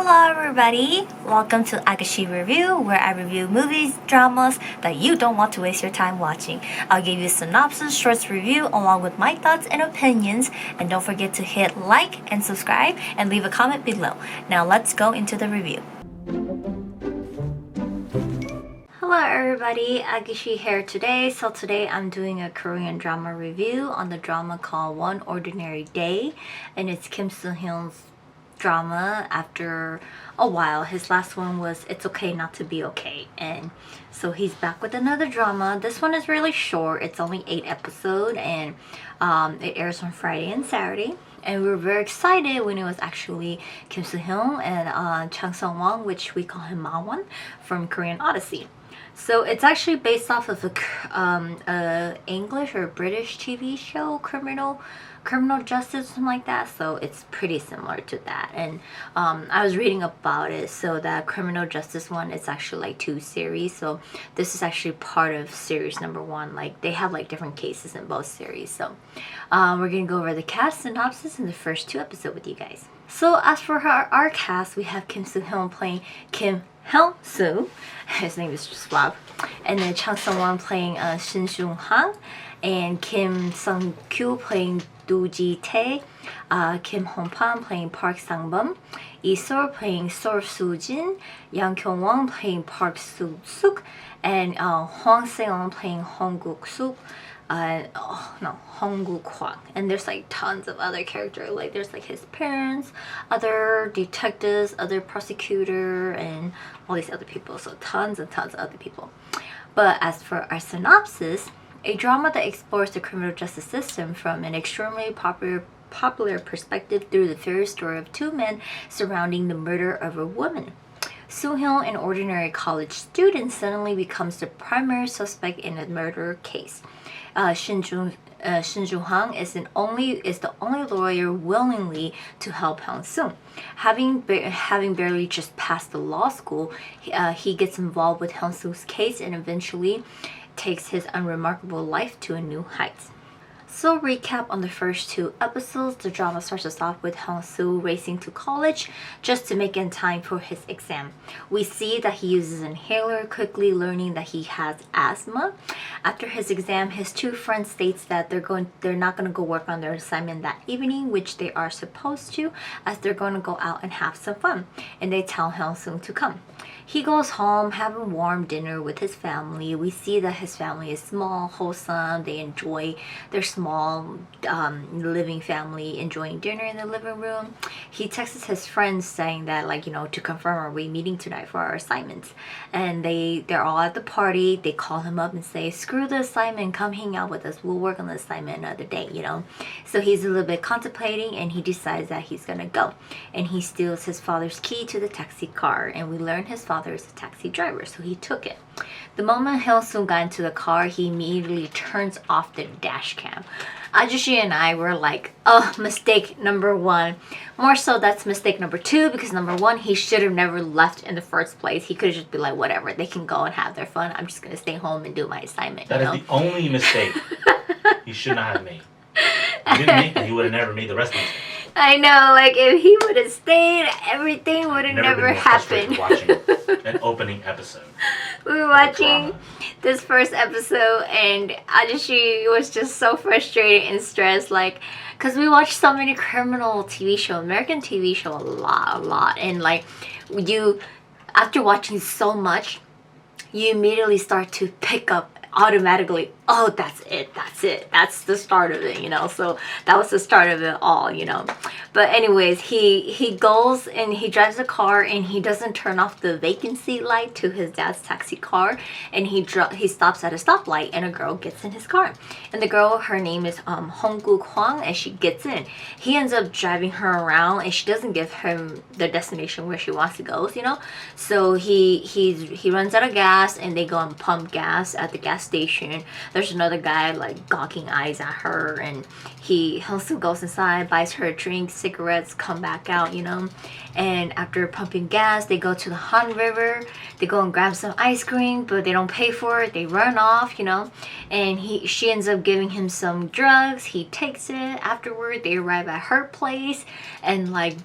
Hello everybody! Welcome to Ahjuxue Review, where I review movies, dramas that you don't want to waste your time watching. I'll give you a synopsis, shorts review along with my thoughts and opinions, and don't forget to hit like and subscribe and leave a comment below. Now let's go into the review. Hello everybody, Ahjuxue here today. So today I'm doing a Korean drama review on the drama called One Ordinary Day, and it's Kim Soo-hyun's drama after a while. His last one was It's Okay Not to Be Okay, and so he's back with another drama. This one is really short. It's only 8 episodes, and it airs on Friday and Saturday. And we were very excited when it was actually Kim Soo-hyun and Chung Sung-won, which we call him MAWANG from Korean Odyssey. So it's actually based off of a English or British TV show, criminal justice, something like that. So it's pretty similar to that. And I was reading about it. So that criminal justice one is actually like 2 series. So this is actually part of series number 1. Like they have like different cases in both series. So we're gonna go over the cast synopsis in the first 2 episodes with you guys. So as for our cast, we have Kim Soo-hyun playing Kim Hyun-soo. His name is just Rob. And then Chung Sung-won playing Shin Sung-han, and Kim Sung-kyu playing Do Ji-tae, Kim Hong-pan playing Park Sang-bum, Lee-sol playing Sol Soo-jin, Yang Kyung-won playing Park Soo-suk, and Hwang Se-won playing Hong Guk-suk. Hong Guk-hwan. And there's like tons of other characters. Like there's like his parents, other detectives, other prosecutor, and all these other people. So tons and tons of other people. But as for our synopsis, a drama that explores the criminal justice system from an extremely popular perspective through the fairy story of 2 men surrounding the murder of a woman. Soo-hyun, an ordinary college student, suddenly becomes the primary suspect in a murder case. Shin Joo-hang is the only lawyer willingly to help Hyun-sung. Having barely just passed the law school, he gets involved with Hyun-sung's case and eventually takes his unremarkable life to a new height. So recap on the first 2 episodes, the drama starts us off with Hyun-soo racing to college just to make in time for his exam. We see that he uses an inhaler, quickly learning that he has asthma. After his exam, his 2 friends states that they're not going to go work on their assignment that evening, which they are supposed to, as they're going to go out and have some fun, and they tell Hyun-sung to come. He goes home, having a warm dinner with his family. We see that his family is small, wholesome. They enjoy their small living family, enjoying dinner in the living room. He texts his friends saying that, like, you know, to confirm, are we meeting tonight for our assignments? And they're all at the party. They call him up and say, screw the assignment, come hang out with us. We'll work on the assignment another day, you know. So he's a little bit contemplating, and he decides that he's gonna go. And he steals his father's key to the taxi car, and we learn his father is a taxi driver, so he took it. The moment Hyun-sung got into the car, he immediately turns off the dash cam. Ahjuxue and I were like, oh, mistake number 1. More so, that's mistake number 2, because number 1, he should have never left in the first place. He could have just been like, whatever, they can go and have their fun. I'm just going to stay home and do my assignment. That is the only mistake he should not have made. If he didn't make it, he would have never made the rest of it. I know, like if he would have stayed, everything would have never happened. Watching an opening episode. We were watching this first episode, and Ahjuxue was just so frustrated and stressed, like, because we watch so many criminal TV show, American TV show a lot, and like after watching so much, you immediately start to pick up automatically, oh, that's the start of it, you know. So that was the start of it all, you know. But anyways, he goes and he drives the car, and he doesn't turn off the vacancy light to his dad's taxi car, and he stops at a stoplight, and a girl gets in his car, and the girl, her name is Hong Guk-hwan, and she gets in. He ends up driving her around, and she doesn't give him the destination where she wants to go, you know. So he runs out of gas, and they go and pump gas at the gas station. There's another guy like gawking eyes at her, and he also goes inside, buys her a drink, cigarettes, come back out, you know. And after pumping gas, they go to the Han River. They go and grab some ice cream, but they don't pay for it. They run off, you know. And she ends up giving him some drugs. He takes it. Afterward, they arrive at her place, and like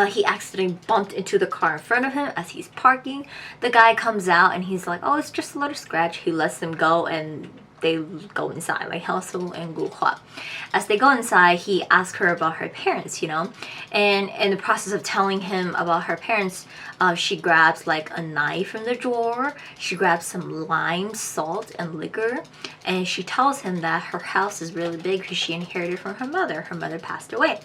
He accidentally bumped into the car in front of him as he's parking. The guy comes out and he's like, oh, it's just a little scratch. He lets them go and they go inside, like Hyun and Gu-hwa. As they go inside, he asks her about her parents, you know, and in the process of telling him about her parents, she grabs like a knife from the drawer, she grabs some lime, salt, and liquor, and she tells him that her house is really big because she inherited from her mother. Her mother passed away.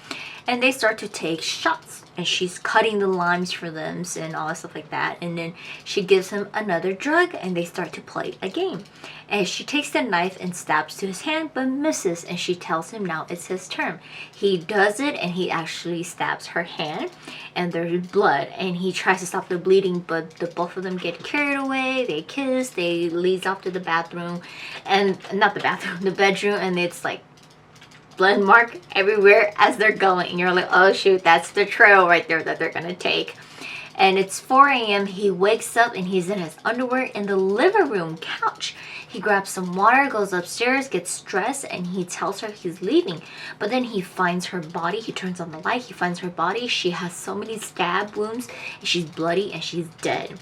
And they start to take shots, and she's cutting the limes for them and all that stuff like that. And then she gives him another drug, and they start to play a game. And she takes the knife and stabs to his hand, but misses, and she tells him now it's his turn. He does it, and he actually stabs her hand, and there's blood. And he tries to stop the bleeding, but the both of them get carried away. They kiss. They leads off to the bathroom, and not the bathroom, the bedroom, and it's like blood mark everywhere as they're going, and you're like, oh shoot, that's the trail right there that they're gonna take. And it's 4 a.m. He wakes up and he's in his underwear in the living room couch. He grabs some water, goes upstairs, gets dressed, and he tells her he's leaving. But then he finds her body. He turns on the light. He finds her body. She has so many stab wounds, and she's bloody and she's dead.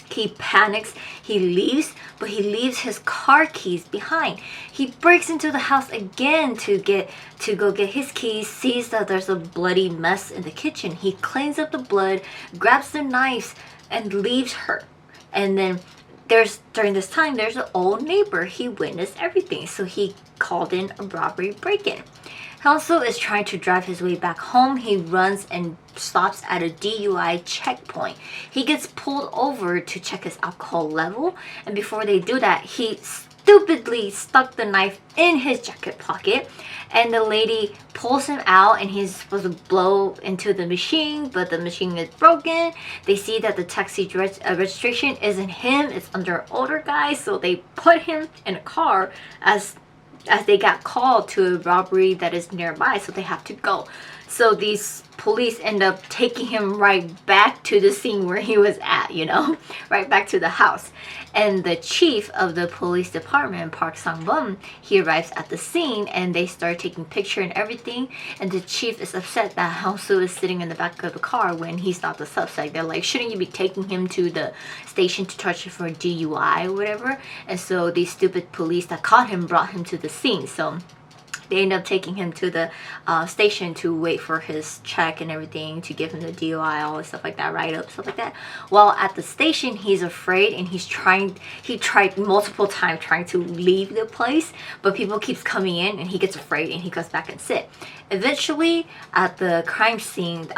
He panics, he leaves, but he leaves his car keys behind. He breaks into the house again to go get his keys, sees that there's a bloody mess in the kitchen. He cleans up the blood, grabs the knives, and leaves her. And then during this time, there's an old neighbor. He witnessed everything, so he called in a robbery break-in. Hyun-soo is trying to drive his way back home. He runs and stops at a DUI checkpoint. He gets pulled over to check his alcohol level, and before they do that, he stupidly stuck the knife in his jacket pocket, and the lady pulls him out, and he's supposed to blow into the machine, but the machine is broken. They see that the taxi registration isn't him, it's under an older guy, so they put him in a car as they got called to a robbery that is nearby, so they have to go. So these police end up taking him right back to the scene where he was at, you know, right back to the house. And the chief of the police department, Park Sang-bum, he arrives at the scene, and they start taking picture and everything. And the chief is upset that Hyun-soo is sitting in the back of the car when he's not the suspect. They're like, shouldn't you be taking him to the station to charge him for DUI or whatever? And so these stupid police that caught him brought him to the scene. So they end up taking him to the station to wait for his check and everything, to give him the DUI, all this stuff like that, write-up, stuff like that. While at the station, he's afraid, and he tried multiple times trying to leave the place, but people keeps coming in, and he gets afraid, and he goes back and sit. Eventually, at the crime scene,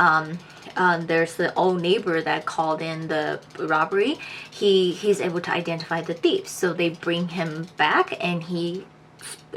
there's the old neighbor that called in the robbery. He's able to identify the thieves, so they bring him back, and he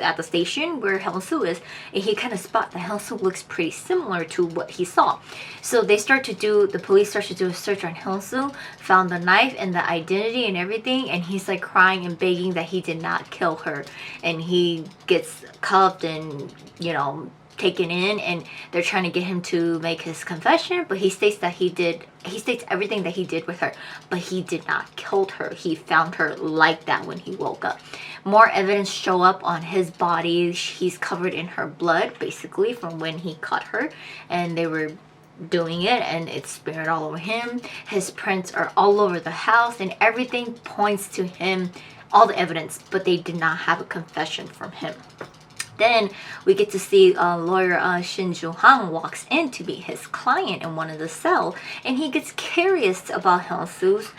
at the station where Hyun-soo is, and he kind of spot that Hyun-soo looks pretty similar to what he saw. So the police start to do a search on Hyun-soo, found the knife and the identity and everything, and he's like crying and begging that he did not kill her. And he gets cuffed and, you know, taken in, and they're trying to get him to make his confession, but he states everything that he did with her, but he did not kill her. He found her like that when he woke up. More evidence show up on his body. He's covered in her blood, basically, from when he cut her, and they were doing it, and it's smeared all over him. His prints are all over the house, and everything points to him, all the evidence, but they did not have a confession from him. Then we get to see lawyer Shin Joo-hang walks in to be his client in one of the cells, and he gets curious about Hyun-soo's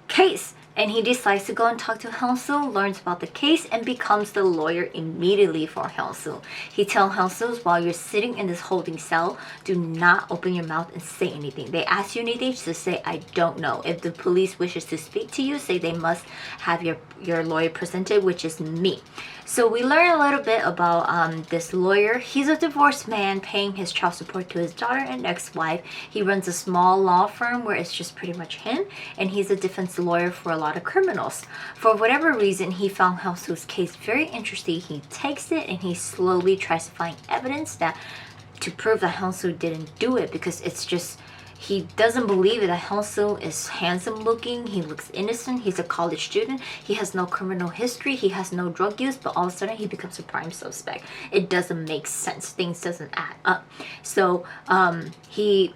case. And he decides to go and talk to Hyun-soo, learns about the case, and becomes the lawyer immediately for Hyun-soo. He tells Hyun-soo, while you're sitting in this holding cell, do not open your mouth and say anything. They ask you anything, just say, I don't know. If the police wishes to speak to you, say they must have your lawyer presented, which is me. So we learn a little bit about this lawyer. He's a divorced man paying his child support to his daughter and ex-wife. He runs a small law firm where it's just pretty much him, and he's a defense lawyer for a lot of criminals. For whatever reason, he found Hyun-soo's case very interesting. He takes it and he slowly tries to find evidence to prove that Hyun-soo didn't do it, because it's just, he doesn't believe that Hyun-soo is handsome looking. He looks innocent. He's a college student. He has no criminal history. He has no drug use, but all of a sudden he becomes a prime suspect. It doesn't make sense. Things doesn't add up. So he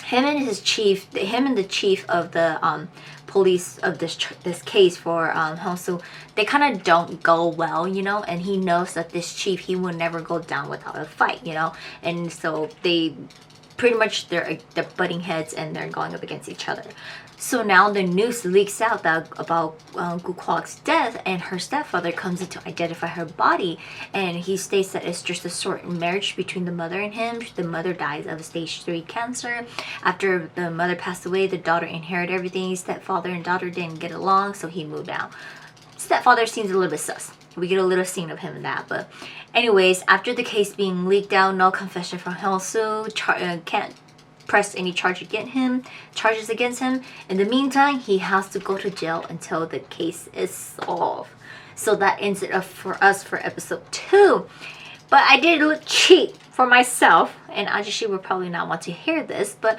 him and the chief of the police of this case for Hyun-soo, they kind of don't go well, you know, and he knows that this chief, he will never go down without a fight, you know, and so they pretty much they're butting heads and they're going up against each other. So now the news leaks out that about Gu Kwak's death, and her stepfather comes in to identify her body, and he states that it's just a short marriage between the mother and him. The mother dies of stage 3 cancer. After the mother passed away, the daughter inherited everything. Stepfather and daughter didn't get along, so he moved out. Stepfather seems a little bit sus. We get a little scene of him in that, but anyways, after the case being leaked out, no confession from Hyun-soo, can't press any charges against him. In the meantime, he has to go to jail until the case is solved. So that ends it up for us for episode 2. But I did a little cheat for myself, and Ahjuxue will probably not want to hear this, but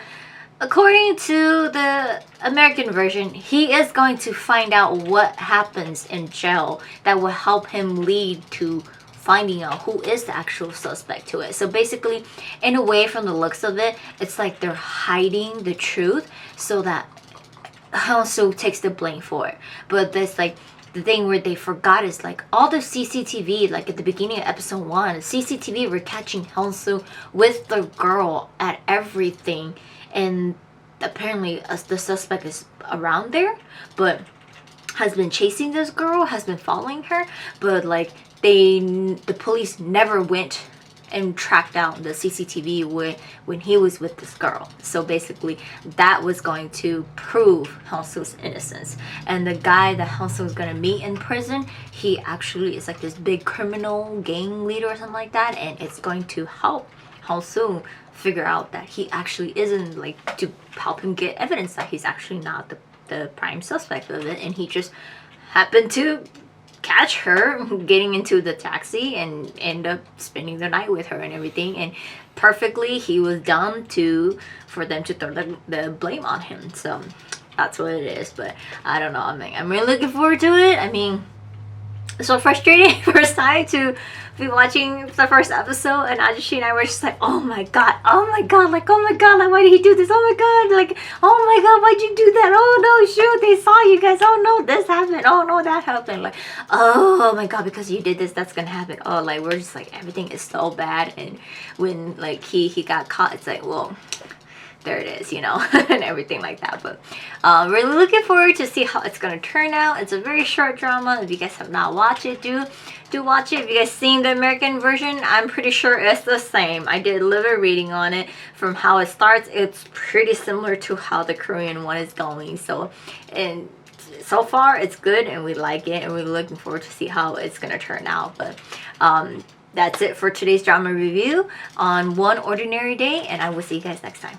according to the American version, he is going to find out what happens in jail that will help him lead to finding out who is the actual suspect to it. So basically, in a way, from the looks of it, it's like they're hiding the truth so that Hyun-soo takes the blame for it. But there's like the thing where they forgot is like all the CCTV, like at the beginning of episode 1, CCTV were catching Hyun-soo with the girl at everything, and apparently the suspect is around there, but has been chasing this girl, has been following her, but like the police never went and tracked down the CCTV when he was with this girl. So basically, that was going to prove Hyun-soo's innocence. And the guy that Hyun-soo is going to meet in prison, he actually is like this big criminal gang leader or something like that, and it's going to help Hyun-soo figure out that he actually isn't, like, to help him get evidence that he's actually not the prime suspect of it, and he just happened to catch her getting into the taxi and end up spending the night with her and everything, and perfectly he was dumb for them to throw the blame on him. So that's what it is. But I don't know, I'm really looking forward to it. I mean, it's so frustrating for Sai to be watching the first episode, and Ahjuxue and I were just like, oh my god, like, oh my god, like, why did he do this? Oh my god, like, oh my god, why'd you do that? Oh no, shoot, they saw you guys. Oh no, this happened. Oh no, that happened. Like, oh my god, because you did this, that's gonna happen. Oh, like, we're just like, everything is so bad. And when like he got caught, it's like, well, there it is, you know, and everything like that. But really looking forward to see how it's gonna turn out. It's a very short drama. If you guys have not watched it, do watch it. If you guys seen the American version, I'm pretty sure it's the same. I did a little reading on it. From how it starts, it's pretty similar to how the Korean one is going. So, and so far it's good, and we like it, and we're looking forward to see how it's gonna turn out. But that's it for today's drama review on One Ordinary Day, and I will see you guys next time.